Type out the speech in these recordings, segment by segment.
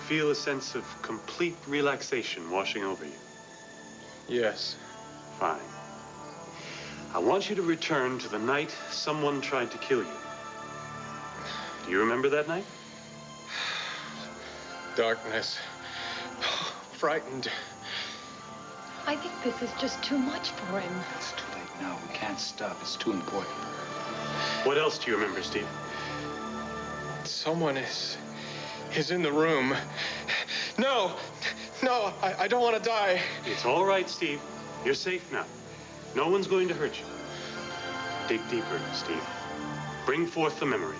feel a sense of complete relaxation washing over you? Yes. Fine. I want you to return to the night someone tried to kill you. Do you remember that night? Darkness. Frightened. I think this is just too much for him. It's too late now. We can't stop. It's too important. What else do you remember, Steve? Someone is in the room. No, I don't want to die. It's all right, Steve. You're safe now. No one's going to hurt you. Dig deeper, Steve. Bring forth the memory.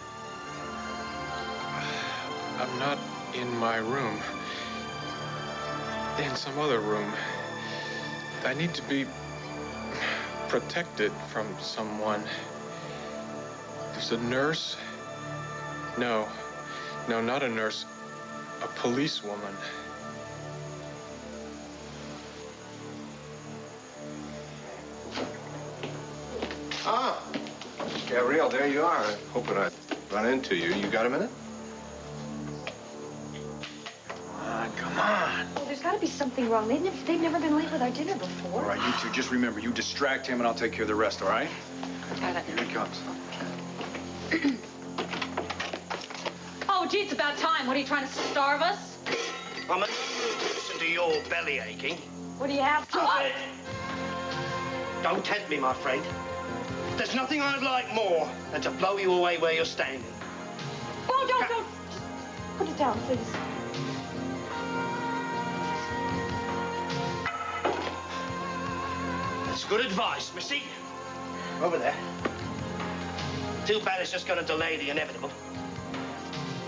I'm not in my room. In some other room. I need to be protected from someone. There's a nurse? No, not a nurse. A policewoman. Ah, Gabrielle, there you are. Hoping I'd run into you. You got a minute? Come on. Well, there's got to be something wrong. They've never been late with our dinner before. All right, you two, just remember, you distract him and I'll take care of the rest, all right? Got it. Here he comes. Oh, gee, it's about time. What, are you trying to starve us? I'm a listen to your belly aching. What do you have to? Stop it! Don't tempt me, my friend. There's nothing I'd like more than to blow you away where you're standing. Oh, don't. Just put it down, please. That's good advice, missy. Over there. Too bad it's just going to delay the inevitable.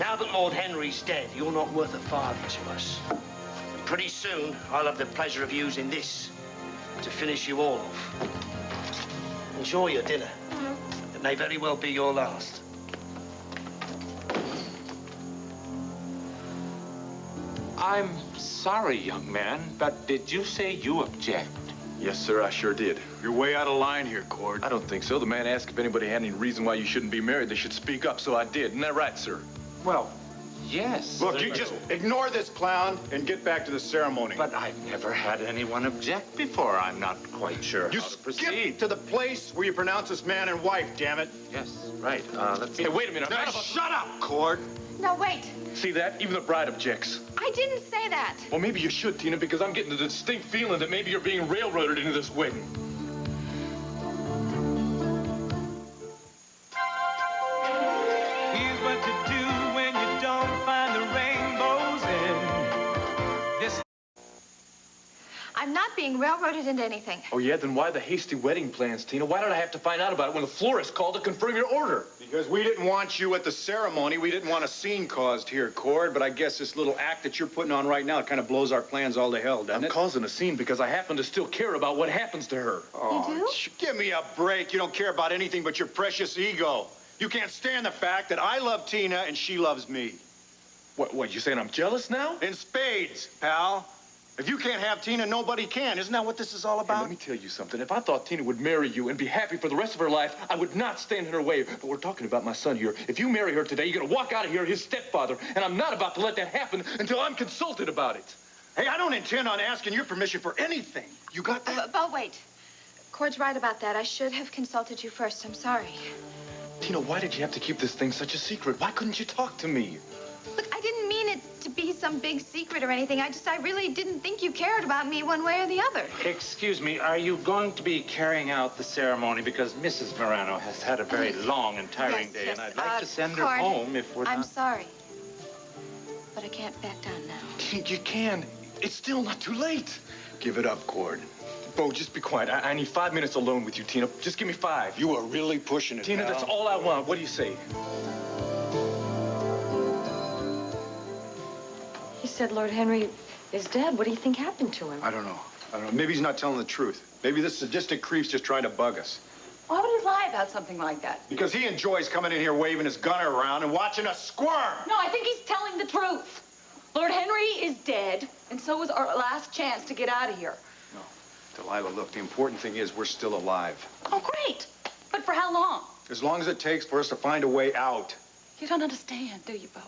Now that Lord Henry's dead, you're not worth a farthing to us. And pretty soon, I'll have the pleasure of using this to finish you all off. Enjoy your dinner. It may very well be your last. I'm sorry, young man, but did you say you object? Yes, sir, I sure did. You're way out of line here, Cord. I don't think so. The man asked if anybody had any reason why you shouldn't be married. They should speak up, so I did. Isn't that right, sir? Well, yes. Look, you just ignore this clown and get back to the ceremony. But I've never had anyone object before. I'm not quite sure You how to skip proceed. to the place where you pronounce us man and wife, damn it. Yes, right. Let's... Hey, wait a minute. Now, shut up, Cord. No, wait. See that? Even the bride objects. I didn't say that. Well, maybe you should, Tina, because I'm getting the distinct feeling that maybe you're being railroaded into this wedding. Here's what you do when you don't find the rainbows in this. I'm not being railroaded into anything. Oh, yeah? Then why the hasty wedding plans, Tina? Why did I have to find out about it when the florist called to confirm your order? Because we didn't want you at the ceremony. We didn't want a scene caused here, Cord. But I guess this little act that you're putting on right now kind of blows our plans all to hell, doesn't I'm it? causing a scene because I happen to still care about what happens to her. Oh, You do? Give me a break. You don't care about anything but your precious ego. You can't stand the fact that I love Tina and she loves me. What, you saying I'm jealous now? In spades, pal. If you can't have Tina, nobody can. Isn't that what this is all Hey, about? let me tell you something. If I thought Tina would marry you and be happy for the rest of her life, I would not stand in her way. But we're talking about my son here. If you marry her today, you're gonna walk out of here his stepfather. And I'm not about to let that happen until I'm consulted about it. Hey, I don't intend on asking your permission for anything. You got that? But wait. Cord's right about that. I should have consulted you first. I'm sorry. Tina, why did you have to keep this thing such a secret? Why couldn't you talk to me? Look, I didn't mean it to be some big secret or anything. I really didn't think you cared about me one way or the other. Excuse me, are you going to be carrying out the ceremony? Because Mrs. Morano has had a very long and tiring day, yes. and I'd like to send her Cord, home if we're I'm not... sorry. But I can't back down now. Tina, you can. It's still not too late. Give it up, Cord. Bo, just be quiet. I need 5 minutes alone with you, Tina. Just give me 5. You are really pushing it, Tina, pal. that's all I want. What do you say? He said Lord Henry is dead. What do you think happened to him? I don't know. Maybe he's not telling the truth. Maybe this sadistic creep's just trying to bug us. Why would he lie about something like that? Because he enjoys coming in here waving his gunner around and watching us squirm. No, I think he's telling the truth. Lord Henry is dead, and so is our last chance to get out of here. No, Delilah, look, the important thing is we're still alive. Oh, great. But for how long? As long as it takes for us to find a way out. You don't understand, do you, Bo?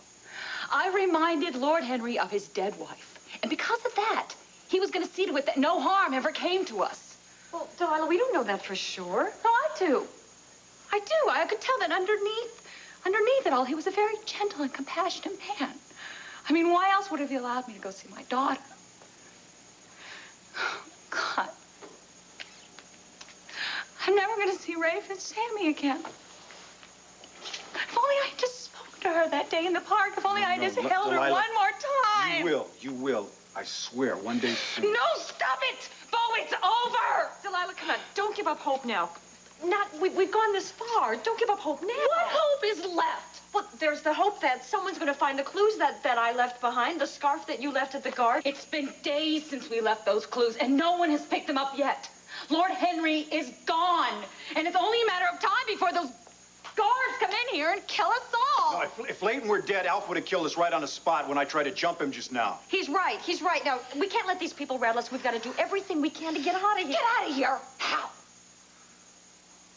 I reminded Lord Henry of his dead wife. And because of that, he was going to see to it that no harm ever came to us. Well, Delilah, we don't know that for sure. No, I do. I do. I could tell that underneath it all, he was a very gentle and compassionate man. I mean, why else would have he allowed me to go see my daughter? God. I'm never going to see Rafe and Sammy again. If only I had just spoken to her that day in the park. If only I had just held her Delilah, one more time. You will. I swear, one day soon. No, stop it! Bo, it's over! Delilah, come on. Don't give up hope now. We've gone this far. Don't give up hope now. What hope is left? Well, there's the hope that someone's going to find the clues that I left behind, the scarf that you left at the guard. It's been days since we left those clues, and no one has picked them up yet. Lord Henry is gone, and it's only a matter of time before those guards come in here and kill us all. No, if Leighton were dead, Alf would have killed us right on the spot when I tried to jump him just now. He's right. Now, we can't let these people rattle us. We've got to do everything we can to get out of here. Get out of here! How?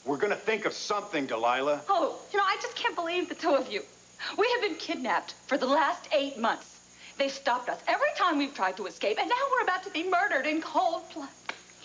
We're gonna think of something, Delilah. Oh, I just can't believe the two of you. We have been kidnapped for the last 8 months. They've stopped us every time we've tried to escape, and now we're about to be murdered in cold blood.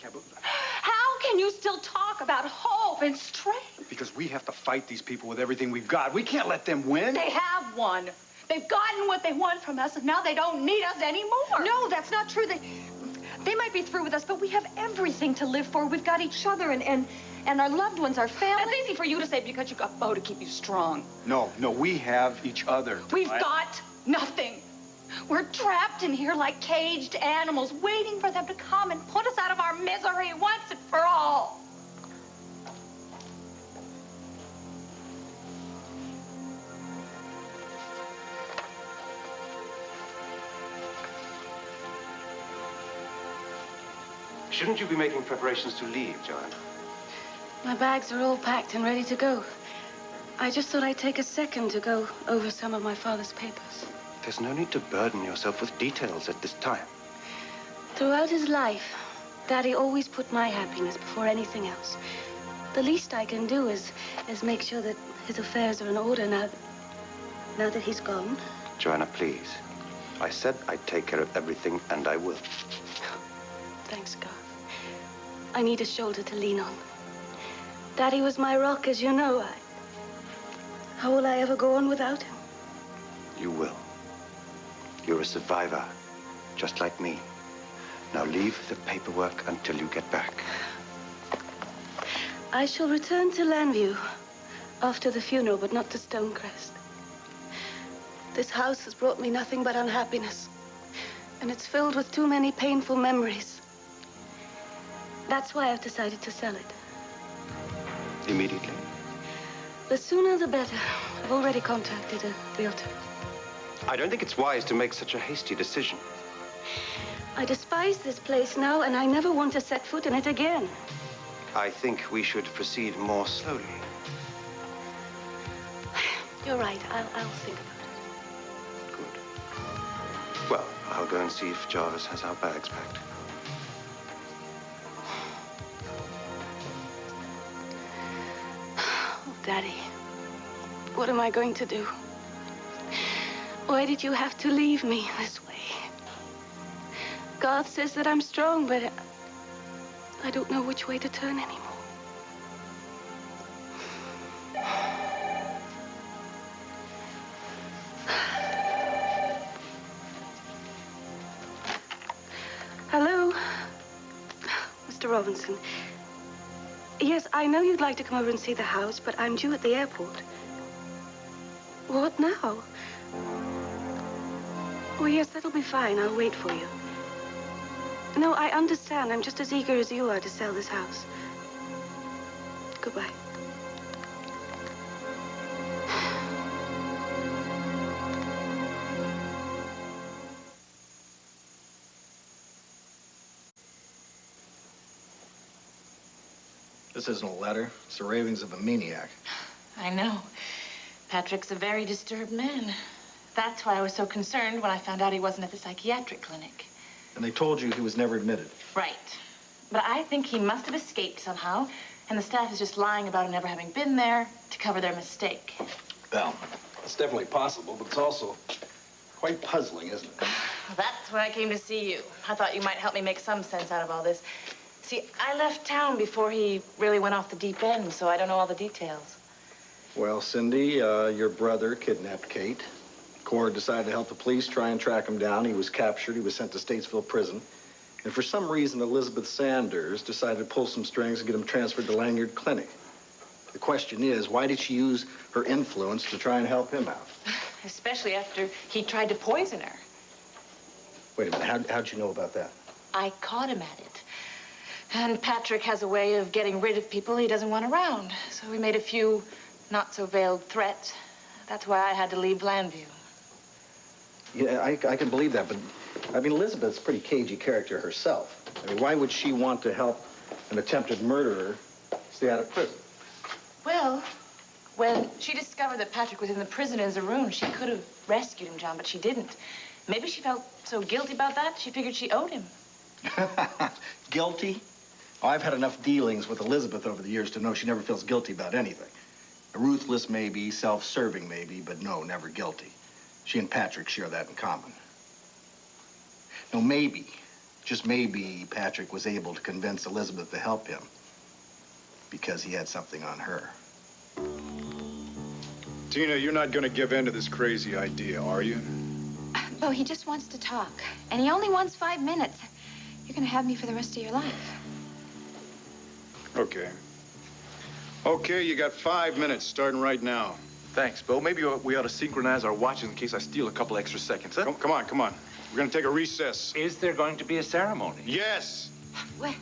Can't believe that. How can you still talk about hope and strength? Because we have to fight these people with everything we've got. We can't let them win. They have won. They've gotten what they want from us, and now they don't need us anymore. No, that's not true. They might be through with us, but we have everything to live for. We've got each other and our loved ones, our family. It's easy for you to say because you've got Bo to keep you strong. No, we have each other. We've got nothing. We're trapped in here like caged animals, waiting for them to come and put us out of our misery once and for all. Shouldn't you be making preparations to leave, Joanna? My bags are all packed and ready to go. I just thought I'd take a second to go over some of my father's papers. There's no need to burden yourself with details at this time. Throughout his life, Daddy always put my happiness before anything else. The least I can do is make sure that his affairs are in order now that he's gone. Joanna, please. I said I'd take care of everything, and I will. Thanks, Garth. I need a shoulder to lean on. Daddy was my rock, as you know. How will I ever go on without him? You will. You're a survivor, just like me. Now leave the paperwork until you get back. I shall return to Landview after the funeral, but not to Stonecrest. This house has brought me nothing but unhappiness, and it's filled with too many painful memories. That's why I've decided to sell it. Immediately? The sooner the better. I've already contacted a realtor. I don't think it's wise to make such a hasty decision. I despise this place now, and I never want to set foot in it again. I think we should proceed more slowly. You're right. I'll think about it. Good. Well, I'll go and see if Jarvis has our bags packed. Oh, Daddy, what am I going to do? Why did you have to leave me this way? God says that I'm strong, but I don't know which way to turn anymore. Hello? Mr. Robinson. Yes, I know you'd like to come over and see the house, but I'm due at the airport. What now? Oh, yes, that'll be fine. I'll wait for you. No, I understand. I'm just as eager as you are to sell this house. Goodbye. This isn't a letter. It's the ravings of a maniac. I know. Patrick's a very disturbed man. That's why I was so concerned when I found out he wasn't at the psychiatric clinic. And they told you he was never admitted. Right. But I think he must have escaped somehow, and the staff is just lying about him never having been there to cover their mistake. Well, it's definitely possible, but it's also Quite puzzling, isn't it? That's why I came to see you. I thought you might help me make some sense out of all this. See, I left town before he really went off the deep end, so I don't know all the details. Well, Cindy, your brother kidnapped Kate. Cord decided to help the police try and track him down. He was captured. He was sent to Statesville Prison. And for some reason, Elizabeth Sanders decided to pull some strings and get him transferred to Lanyard Clinic. The question is, why did she use her influence to try and help him out? Especially after he tried to poison her. Wait a minute, how'd you know about that? I caught him at it. And Patrick has a way of getting rid of people he doesn't want around. So we made a few not-so-veiled threats. That's why I had to leave Landview. Yeah, I can believe that, but, I mean, Elizabeth's a pretty cagey character herself. I mean, why would she want to help an attempted murderer stay out of prison? Well, when she discovered that Patrick was in the prison in Zaroon, she could have rescued him, John, but she didn't. Maybe she felt so guilty about that, she figured she owed him. Guilty? Oh, I've had enough dealings with Elizabeth over the years to know she never feels guilty about anything. Ruthless maybe, self-serving maybe, but no, never guilty. She and Patrick share that in common. No, maybe, just maybe, Patrick was able to convince Elizabeth to help him because he had something on her. Tina, you're not going to give in to this crazy idea, are you? Bo, he just wants to talk. And he only wants 5 minutes. You're going to have me for the rest of your life. Okay. Okay, you got 5 minutes, starting right now. Thanks, Bo. Maybe we ought to synchronize our watches in case I steal a couple extra seconds, huh? Come on, come on. We're going to take a recess. Is there going to be a ceremony? Yes. Well,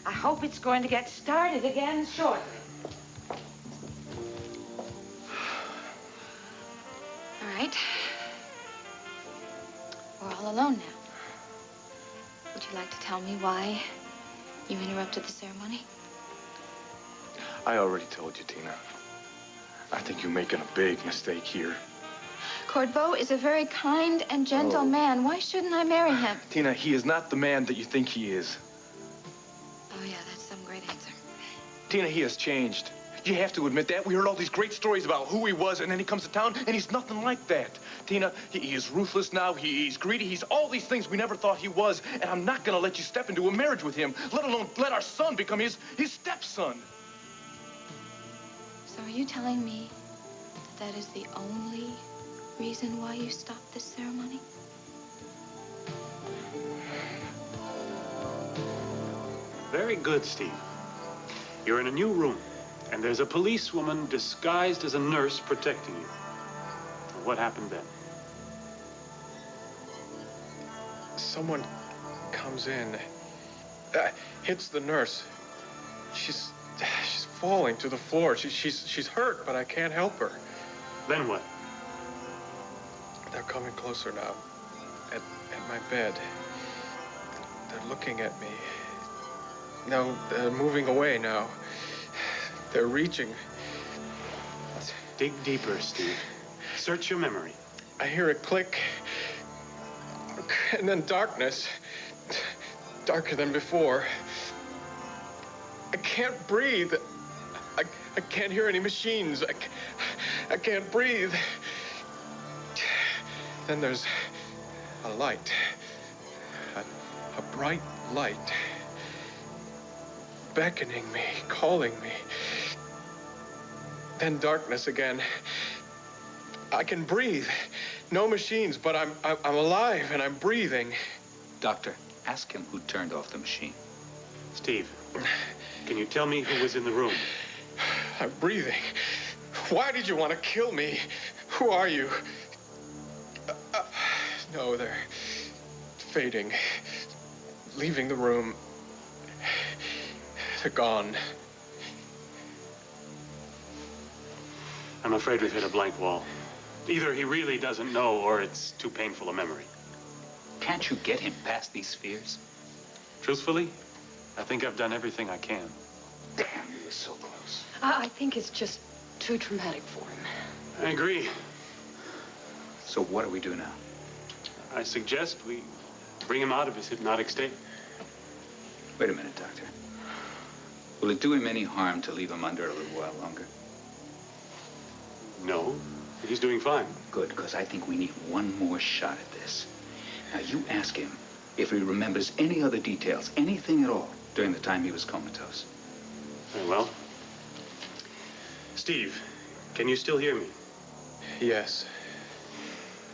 I hope it's going to get started again shortly. All right. We're all alone now. Would you like to tell me why you interrupted the ceremony? I already told you, Tina. I think you're making a big mistake here. Bo is a very kind and gentle man. Why shouldn't I marry him? Tina, he is not the man that you think he is. Oh, yeah, that's some great answer. Tina, he has changed. You have to admit that. We heard all these great stories about who he was, and then he comes to town, and he's nothing like that. Tina, he is ruthless now. He's greedy. He's all these things we never thought he was, and I'm not going to let you step into a marriage with him, let alone let our son become his stepson. So are you telling me that that is the only reason why you stopped this ceremony? Very good, Steve. You're in a new room, and there's a policewoman disguised as a nurse protecting you. What happened then? Someone comes in, hits the nurse. She's falling to the floor. She's hurt, but I can't help her. Then what? They're coming closer now, at my bed. They're looking at me. No, they're moving away now. They're reaching. Dig deeper, Steve. Search your memory. I hear a click, and then darkness. Darker than before. I can't breathe. I can't hear any machines. I can't breathe. Then there's a light. A bright light. Beckoning me, calling me. Then darkness again. I can breathe. No machines, but I'm alive and I'm breathing. Doctor, ask him who turned off the machine. Steve, can you tell me who was in the room? I'm breathing. Why did you want to kill me? Who are you? No, they're fading. Leaving the room. They're gone. I'm afraid we've hit a blank wall. Either he really doesn't know, or it's too painful a memory. Can't you get him past these fears? Truthfully, I think I've done everything I can. Damn, you were so close. I think it's just too traumatic for him. I agree. So what do we do now? I suggest we bring him out of his hypnotic state. Wait a minute, Doctor. Will it do him any harm to leave him under a little while longer? No. He's doing fine. Good, because I think we need one more shot at this. Now, you ask him if he remembers any other details, anything at all, during the time he was comatose. Very well. Steve, can you still hear me? Yes.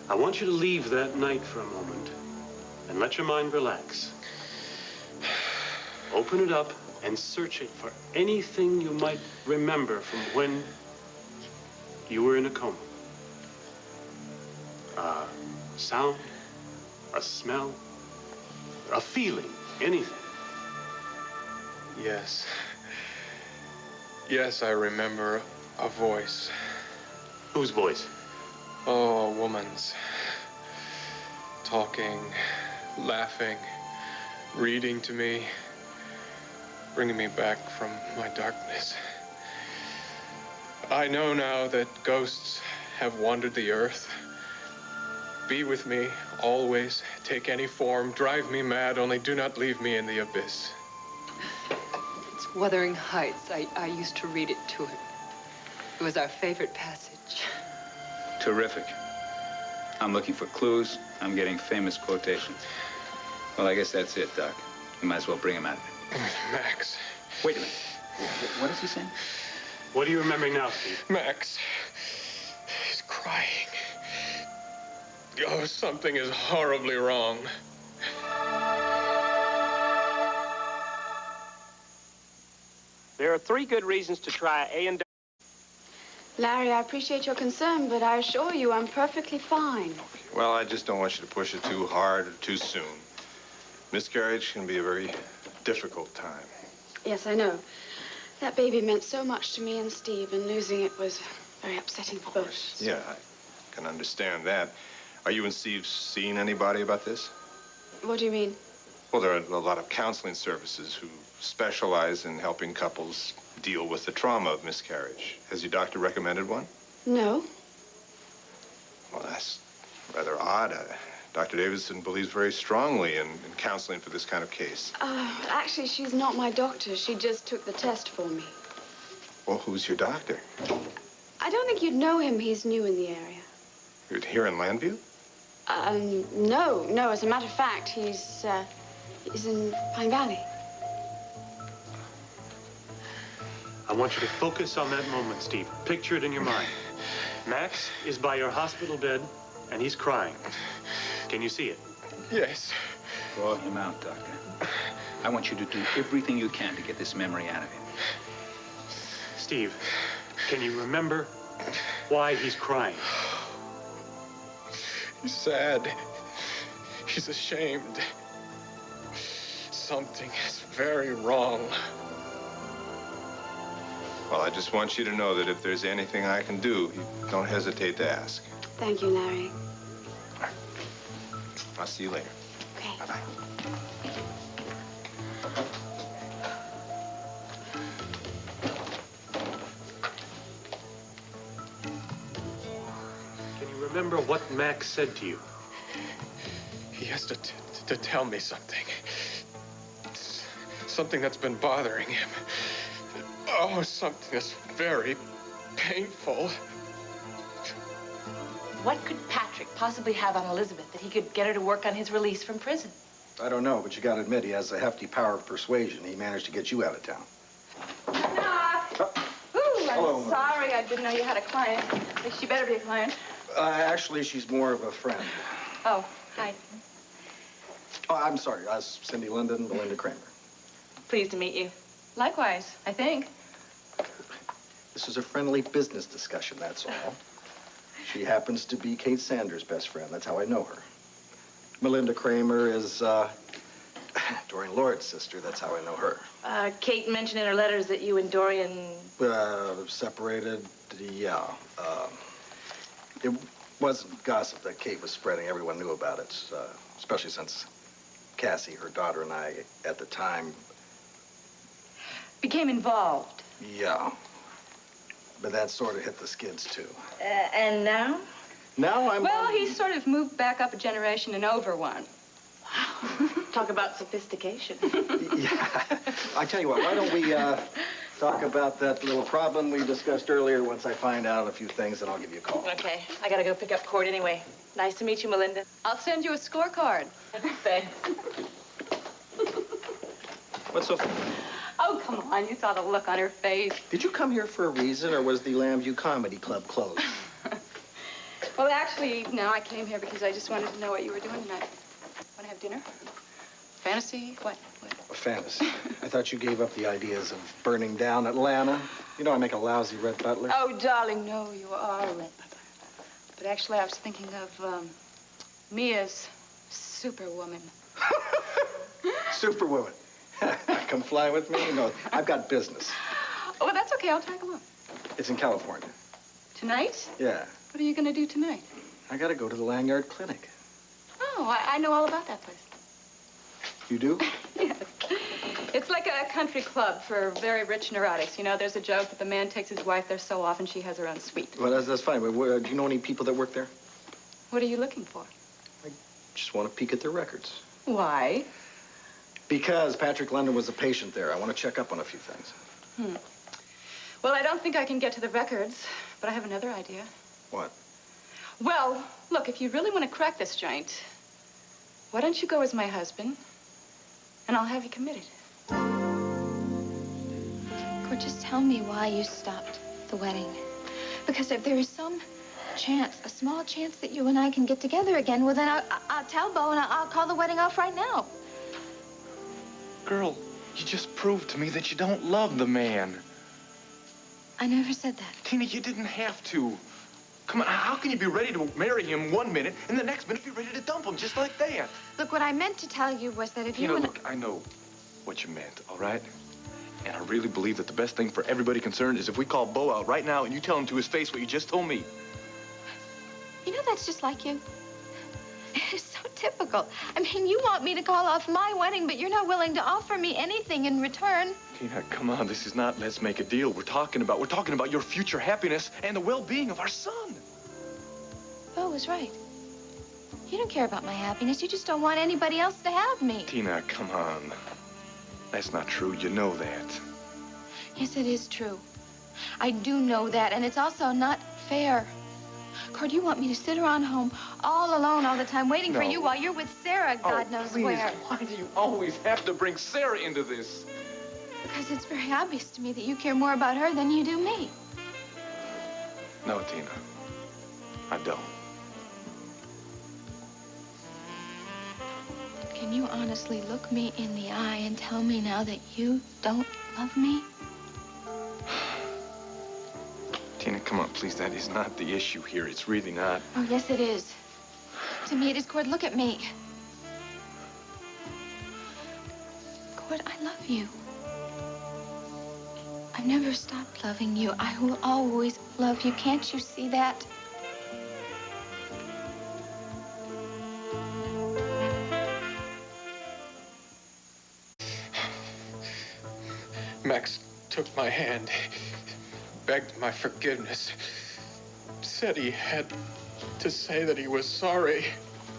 I want you to leave that night for a moment and let your mind relax. Open it up and search it for anything you might remember from when you were in a coma. A sound, a smell, a feeling, anything. Yes. Yes, I remember a voice. Whose voice? Oh, a woman's. Talking, laughing, reading to me, bringing me back from my darkness. I know now that ghosts have wandered the earth. Be with me always, take any form, drive me mad, only do not leave me in the abyss. It's Wuthering Heights. I used to read it to him. It was our favorite passage. Terrific. I'm looking for clues. I'm getting famous quotations. Well, I guess that's it, Doc. You might as well bring him out of it. Max. Wait a minute. What is he saying? What are you remembering now, Steve? Max. He's crying. Oh, something is horribly wrong. There are 3 good reasons to try A&W. Larry, I appreciate your concern, but I assure you I'm perfectly fine. Well, I just don't want you to push it too hard or too soon. Miscarriage can be a very difficult time. Yes, I know. That baby meant so much to me and Steve, and losing it was very upsetting for both. Yeah, I can understand that. Are you and Steve seeing anybody about this? What do you mean? Well, there are a lot of counseling services who specialize in helping couples deal with the trauma of miscarriage. Has your doctor recommended one? No. Well, that's rather odd. Dr. Davidson believes very strongly in counseling for this kind of case. Actually, she's not my doctor. She just took the test for me. Well, who's your doctor? I don't think you'd know him. He's new in the area. You're here in Landview? No. As a matter of fact, he's in Pine Valley. I want you to focus on that moment, Steve. Picture it in your mind. Max is by your hospital bed, and he's crying. Can you see it? Yes. Draw him out, Doctor. I want you to do everything you can to get this memory out of him. Steve, can you remember why he's crying? He's sad. He's ashamed. Something is very wrong. Well, I just want you to know that if there's anything I can do, don't hesitate to ask. Thank you, Larry. I'll see you later. Okay. Bye-bye. Can you remember what Max said to you? He has to tell me something. Something that's been bothering him. Oh, something that's very painful. What could Patrick possibly have on Elizabeth that he could get her to work on his release from prison? I don't know, but you gotta admit, he has a hefty power of persuasion. He managed to get you out of town. I'm sorry. I didn't know you had a client. At least she better be a client. Actually, she's more of a friend. Oh, hi. Oh, I'm sorry. Cindy Linden, Belinda Kramer. Pleased to meet you. Likewise, I think. This is a friendly business discussion, that's all. She happens to be Kate Sanders' best friend. That's how I know her. Melinda Kramer is, Dorian Lord's sister. That's how I know her. Kate mentioned in her letters that you and Dorian... Separated, yeah. It wasn't gossip that Kate was spreading. Everyone knew about it, especially since Cassie, her daughter, and I, at the time... became involved. Yeah. But that sort of hit the skids, too. And now? Now I'm... Well, he's sort of moved back up a generation and over one. Talk about sophistication. Yeah. I tell you what, why don't we talk about that little problem we discussed earlier. Once I find out a few things, then I'll give you a call. Okay, I gotta go pick up Cord anyway. Nice to meet you, Melinda. I'll send you a scorecard. Thanks. What's so... Oh, come on. You saw the look on her face. Did you come here for a reason, or was the Lambview Comedy Club closed? Well, actually, no, I came here because I just wanted to know what you were doing tonight. Want to have dinner? Fantasy? What? A fantasy. I thought you gave up the ideas of burning down Atlanta. You know I make a lousy Red Butler. Oh, darling, no, you are a Red Butler. But actually, I was thinking of Mia's Superwoman. Superwoman. Come fly with me? No, I've got business. Oh, well, that's okay. I'll tag along. It's in California. Tonight? Yeah. What are you going to do tonight? I gotta go to the Lanyard Clinic. Oh, I know all about that place. You do? Yes. It's like a country club for very rich neurotics. You know, there's a joke that the man takes his wife there so often she has her own suite. Well, that's fine. But do you know any people that work there? What are you looking for? I just want to peek at their records. Why? Because Patrick London was a patient there. I want to check up on a few things. Well, I don't think I can get to the records, but I have another idea. What? Well, look, if you really want to crack this joint, why don't you go as my husband, and I'll have you committed. Cord, just tell me why you stopped the wedding. Because if there is some chance, a small chance that you and I can get together again, well, then I'll tell Bo and I'll call the wedding off right now. Girl, you just proved to me that you don't love the man. I never said that. Tina, you didn't have to. Come on, how can you be ready to marry him one minute and the next minute be ready to dump him just like that? Look, what I meant to tell you was that if you and... Look, I know what you meant, all right? And I really believe that the best thing for everybody concerned is if we call Bo out right now and you tell him to his face what you just told me. You know, that's just like you. It's so typical. I mean, you want me to call off my wedding, but you're not willing to offer me anything in return. Tina, come on, this is not let's make a deal. We're talking about your future happiness and the well-being of our son. Bo was right. You don't care about my happiness. You just don't want anybody else to have me. Tina, come on. That's not true. You know that. Yes, it is true. I do know that, and it's also not fair. Cord, you want me to sit around home all alone all the time waiting for you while you're with Sarah, God knows please, where. Why do you always have to bring Sarah into this? Because it's very obvious to me that you care more about her than you do me. No, Tina. I don't. Can you honestly look me in the eye and tell me now that you don't love me? Tina, come on, please. That is not the issue here. It's really not. Oh, yes, it is. To me, it is. Cord, look at me. Cord, I love you. I've never stopped loving you. I will always love you. Can't you see that? Max took my hand, begged my forgiveness, said he had to say that he was sorry.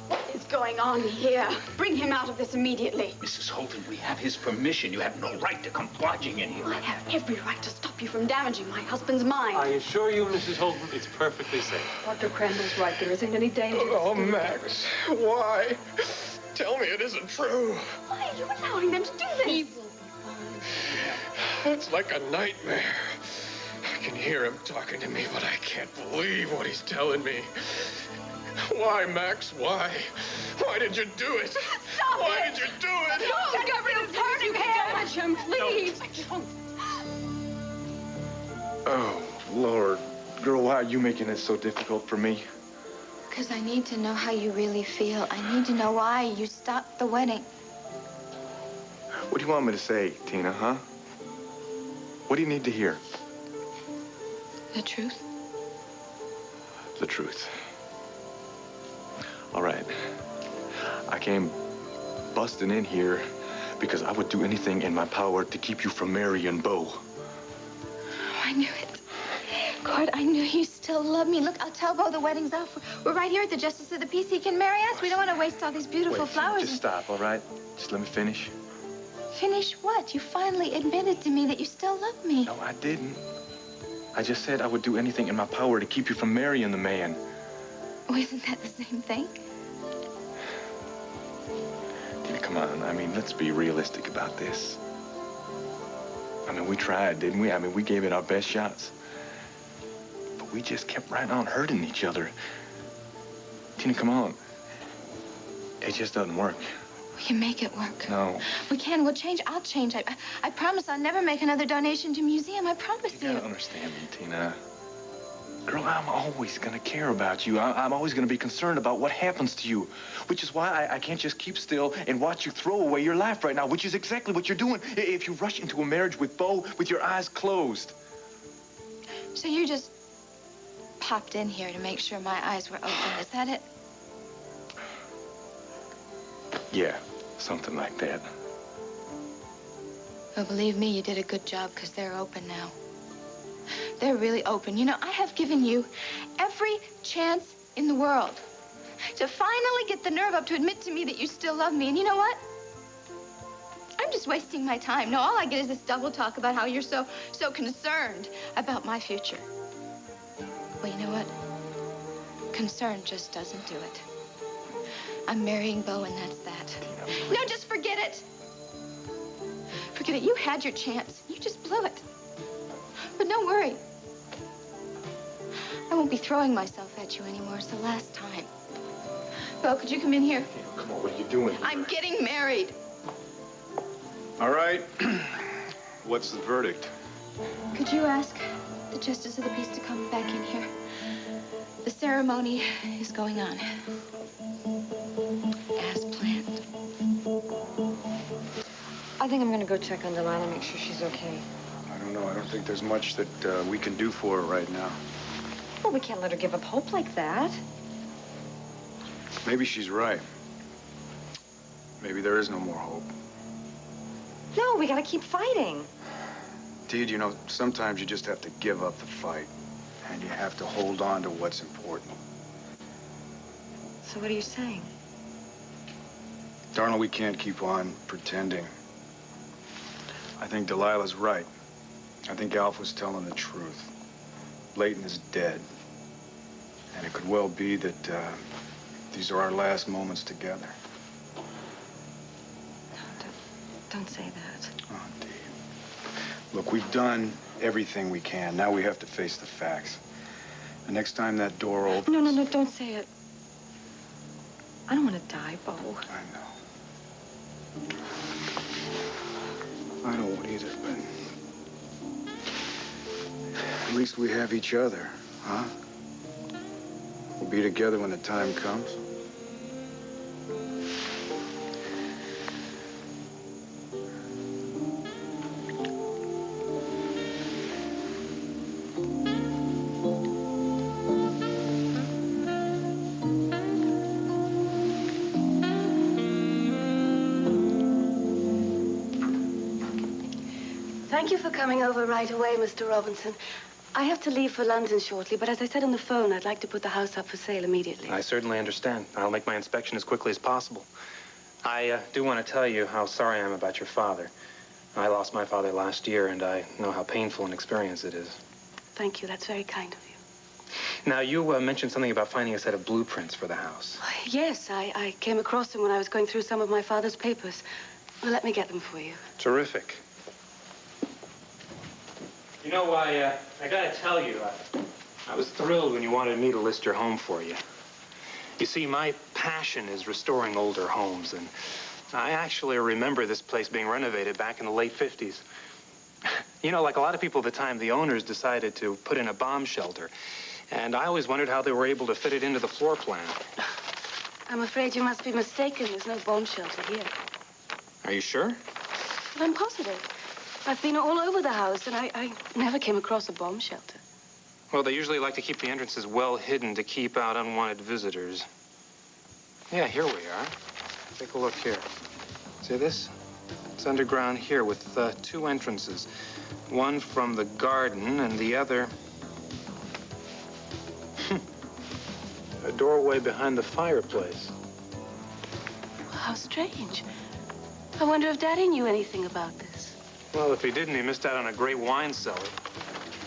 What is going on here? Bring him out of this immediately. Mrs. Holden, we have his permission. You have no right to come barging in here. I have every right to stop you from damaging my husband's mind. I assure you, Mrs. Holden, it's perfectly safe. Dr. Crandall's right. There isn't any danger. Oh, Max, why? Tell me it isn't true. Why are you allowing them to do this? He will be fine. It's like a nightmare. I can hear him talking to me, but I can't believe what he's telling me. Why, Max? Why? Why did you do it? Stop Why it! did you do it? Don't get rid of him! You can damage him, please! Don't. Oh, Lord. Girl, why are you making it so difficult for me? Because I need to know how you really feel. I need to know why you stopped the wedding. What do you want me to say, Tina, huh? What do you need to hear? The truth? The truth. All right. I came busting in here because I would do anything in my power to keep you from marrying Bo. Oh, I knew it. Cord, I knew you still love me. Look, I'll tell Bo the wedding's off. We're right here at the Justice of the Peace. He can marry us. We don't want to waste all these beautiful flowers. Just stop, all right? Just let me finish. Finish what? You finally admitted to me that you still love me. No, I didn't. I just said I would do anything in my power to keep you from marrying the man. Oh, isn't that the same thing? Tina, come on. I mean, let's be realistic about this. I mean, we tried, didn't we? I mean, we gave it our best shots. But we just kept right on hurting each other. Tina, come on. It just doesn't work. We can make it work. No. We can. We'll change. I'll change. I promise I'll never make another donation to a museum. I promise you. You gotta understand me, Tina. Girl, I'm always gonna care about you. I'm always gonna be concerned about what happens to you. Which is why I can't just keep still and watch you throw away your life right now, which is exactly what you're doing if you rush into a marriage with Bo with your eyes closed. So you just popped in here to make sure my eyes were open. Is that it? Yeah, something like that. Well, believe me, you did a good job, because they're open now. They're really open. You know, I have given you every chance in the world to finally get the nerve up to admit to me that you still love me. And you know what? I'm just wasting my time. No, all I get is this double talk about how you're so concerned about my future. Well, you know what? Concern just doesn't do it. I'm marrying Bo, and that's that. No, just forget it. Forget it. You had your chance. You just blew it. But don't worry. I won't be throwing myself at you anymore. It's the last time. Bo, could you come in here? Come on, what are you doing? I'm getting married. All right. What's the verdict? Could you ask the justice of the peace to come back in here? The ceremony is going on. As planned. I think I'm going to go check on Delilah, make sure she's okay. I don't know. I don't think there's much that we can do for her right now. Well, we can't let her give up hope like that. Maybe she's right. Maybe there is no more hope. No, we got to keep fighting. Deed, you know, sometimes you just have to give up the fight. And you have to hold on to what's important. So what are you saying? Darnell, we can't keep on pretending. I think Delilah's right. I think Alf was telling the truth. Leighton is dead. And it could well be that these are our last moments together. Don't say that. Oh, Dee. Look, we've done everything we can. Now we have to face the facts. The next time that door opens... No, don't say it. I don't want to die, Bo. I know. I don't either, but... At least we have each other, huh? We'll be together when the time comes. Thank you for coming over right away, Mr. Robinson. I have to leave for London shortly, but as I said on the phone, I'd like to put the house up for sale immediately. I certainly understand. I'll make my inspection as quickly as possible. I do want to tell you how sorry I am about your father. I lost my father last year, and I know how painful an experience it is. Thank you. That's very kind of you. Now, you mentioned something about finding a set of blueprints for the house. Yes, I came across them when I was going through some of my father's papers. Well, let me get them for you. Terrific. You know, I gotta tell you, I was thrilled when you wanted me to list your home for you. You see, my passion is restoring older homes, and I actually remember this place being renovated back in the late 50s. You know, like a lot of people at the time, the owners decided to put in a bomb shelter, and I always wondered how they were able to fit it into the floor plan. I'm afraid you must be mistaken. There's no bomb shelter here. Are you sure? But I'm positive. I've been all over the house, and I never came across a bomb shelter. Well, they usually like to keep the entrances well hidden to keep out unwanted visitors. Yeah, here we are. Take a look here. See this? It's underground here with 2 entrances. One from the garden and the other... a doorway behind the fireplace. Well, how strange. I wonder if Daddy knew anything about this. Well, if he didn't, he missed out on a great wine cellar.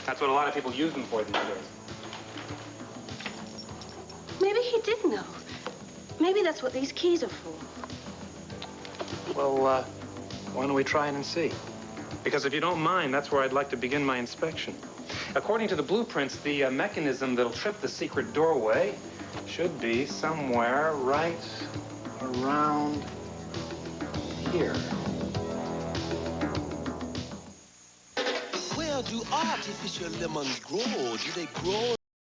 That's what a lot of people use them for these days. Maybe he did know. Maybe that's what these keys are for. Well, why don't we try it and see? Because if you don't mind, that's where I'd like to begin my inspection. According to the blueprints, the mechanism that'll trip the secret doorway should be somewhere right around here. Where do artificial lemons grow? Do they grow